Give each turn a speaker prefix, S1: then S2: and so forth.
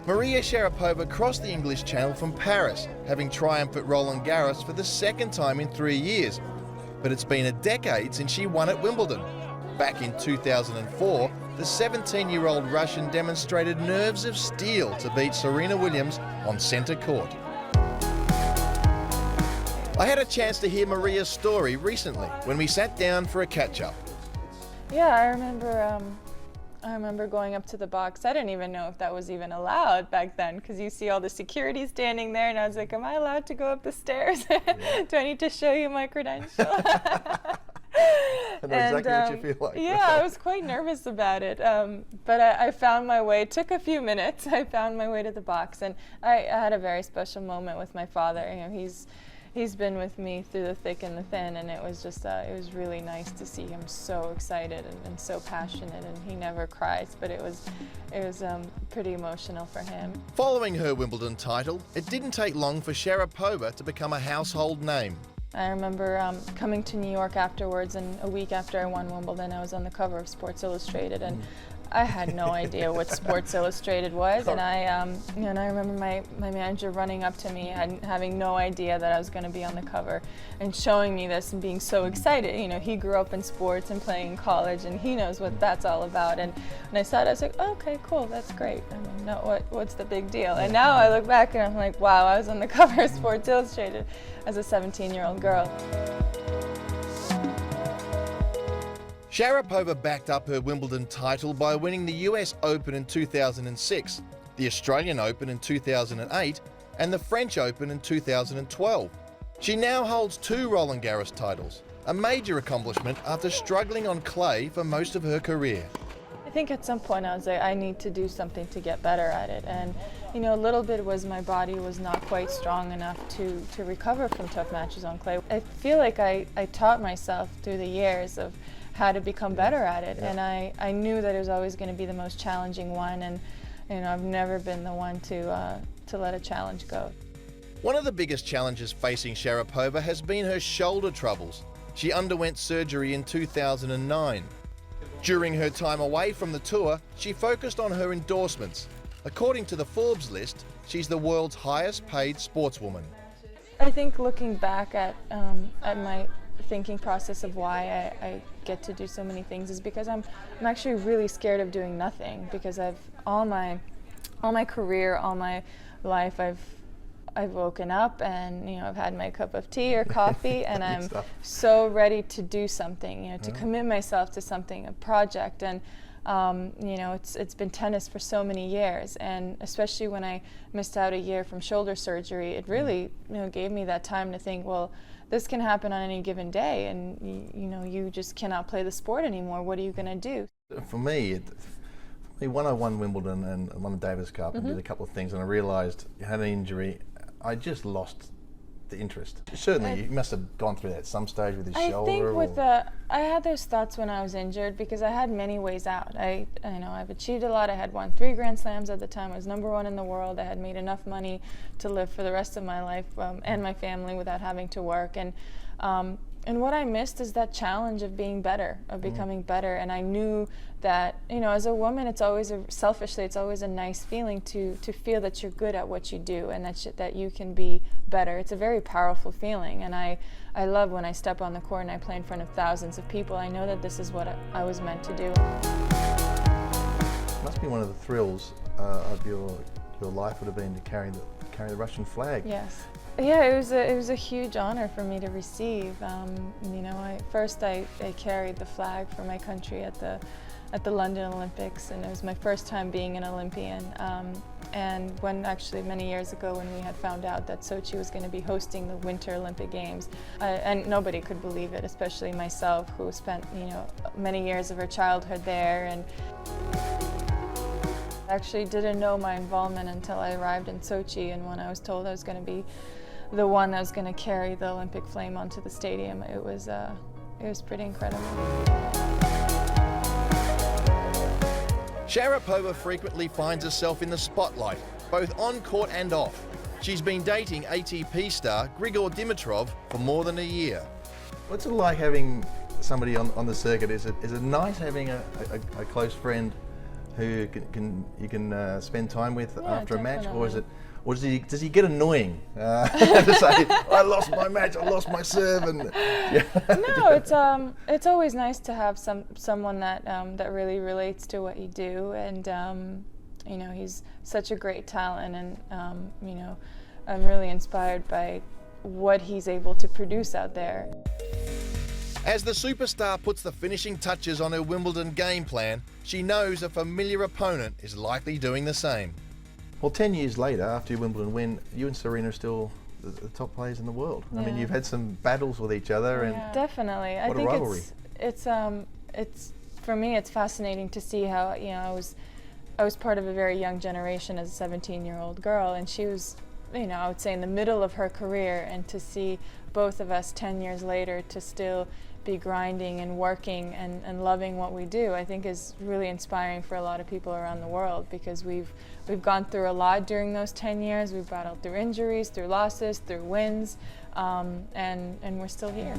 S1: Maria Sharapova crossed the English Channel from Paris, having triumphed at Roland Garros for the second time in 3 years. But it's been a decade since she won at Wimbledon. Back in 2004, the 17-year-old Russian demonstrated nerves of steel to beat Serena Williams on centre court. I had a chance to hear Maria's story recently when we sat down for a catch-up.
S2: Yeah, I remember going up to the box. I didn't even know if that was even allowed back then, because you see all the security standing there, and I was like, am I allowed to go up the stairs? Do I need to show you my credential?
S1: I know exactly what you feel like.
S2: Yeah, I was quite nervous about it, but I found my way. It took a few minutes. I found my way to the box, and I had a very special moment with my father. You know, he's been with me through the thick and the thin, and it was just it was really nice to see him so excited and so passionate. And he never cries, but it was pretty emotional for him.
S1: Following her Wimbledon title, it didn't take long for Sharapova to become a household name.
S2: I remember coming to New York afterwards, and a week after I won Wimbledon, I was on the cover of Sports Illustrated, and I had no idea what Sports Illustrated was, and I remember my manager running up to me, having no idea that I was going to be on the cover, and showing me this and being so excited. You know, he grew up in sports and playing in college, and he knows what that's all about. And when I saw it, I was like, oh, okay, cool, that's great. I mean, no, what's the big deal? And now I look back and I'm like, wow, I was on the cover of Sports Illustrated as a 17-year-old girl.
S1: Sharapova backed up her Wimbledon title by winning the US Open in 2006, the Australian Open in 2008, and the French Open in 2012. She now holds 2 Roland Garros titles, a major accomplishment after struggling on clay for most of her career.
S2: I think at some point I was like, I need to do something to get better at it. And you know, a little bit was my body was not quite strong enough to recover from tough matches on clay. I feel like I taught myself through the years of how to become better at it, and I knew that it was always going to be the most challenging one, and you know, I've never been the one to let a challenge go.
S1: One of the biggest challenges facing Sharapova has been her shoulder troubles. She underwent surgery in 2009. During her time away from the tour, she focused on her endorsements. According to the Forbes list, she's the world's highest paid sportswoman.
S2: I think looking back at my thinking process of why I get to do so many things is because I'm actually really scared of doing nothing, because I've all my career, all my life, I've woken up and, you know, I've had my cup of tea or coffee and I'm so ready to do something, you know, to commit myself to something, a project. And you know, it's been tennis for so many years, and especially when I missed out a year from shoulder surgery, it really, you know, gave me that time to think, well, this can happen on any given day, and you know, you just cannot play the sport anymore. What are you going to do?
S1: For me, when I won Wimbledon and won the Davis Cup and did a couple of things, and I realised you had an injury, I just lost the interest. Certainly, you must have gone through that at some stage with your shoulder.
S2: I think I had those thoughts when I was injured, because I had many ways out. I know I've achieved a lot. I had won 3 Grand Slams at the time. I was #1 in the world. I had made enough money to live for the rest of my life and my family without having to work. And what I missed is that challenge of being better, of becoming better. And I knew that, you know, as a woman, it's always selfishly, it's always a nice feeling to feel that you're good at what you do and that you can be better. It's a very powerful feeling, and I love when I step on the court and I play in front of thousands of people. I know that this is what I was meant to do.
S1: It must be one of the thrills of your life would have been to carry the Russian flag.
S2: Yes. Yeah, it was a huge honor for me to receive. You know, first I carried the flag for my country at the London Olympics, and it was my first time being an Olympian. And when actually many years ago, when we had found out that Sochi was going to be hosting the Winter Olympic Games, and nobody could believe it, especially myself, who spent, you know, many years of her childhood there. And I actually didn't know my involvement until I arrived in Sochi, and when I was told I was going to be the one that was going to carry the Olympic flame onto the stadium, it was pretty incredible.
S1: Sharapova frequently finds herself in the spotlight, both on court and off. She's been dating ATP star Grigor Dimitrov for more than a year. What's it like having somebody on the circuit? Is it nice having a close friend who you can spend time with
S2: Yeah,
S1: after a match, or is
S2: definitely.
S1: it, or does he get annoying to say, I lost my match, I lost my serve, and yeah.
S2: No, it's always nice to have someone that that really relates to what you do, and you know, he's such a great talent, and you know, I'm really inspired by what he's able to produce out there.
S1: As the superstar puts the finishing touches on her Wimbledon game plan, she knows a familiar opponent is likely doing the same. Well, 10 years later, after your Wimbledon win, you and Serena are still the top players in the world. I mean,
S2: Yeah.
S1: you've had some battles with each other, and
S2: Definitely.
S1: What a
S2: I think
S1: rivalry.
S2: it's for me, it's fascinating to see how, you know, I was part of a very young generation as a 17-year-old girl, and she was, you know, I would say in the middle of her career, and to see both of us 10 years later to still be grinding and working and loving what we do, I think is really inspiring for a lot of people around the world, because we've gone through a lot during those 10 years. We've battled through injuries, through losses, through wins, and we're still here.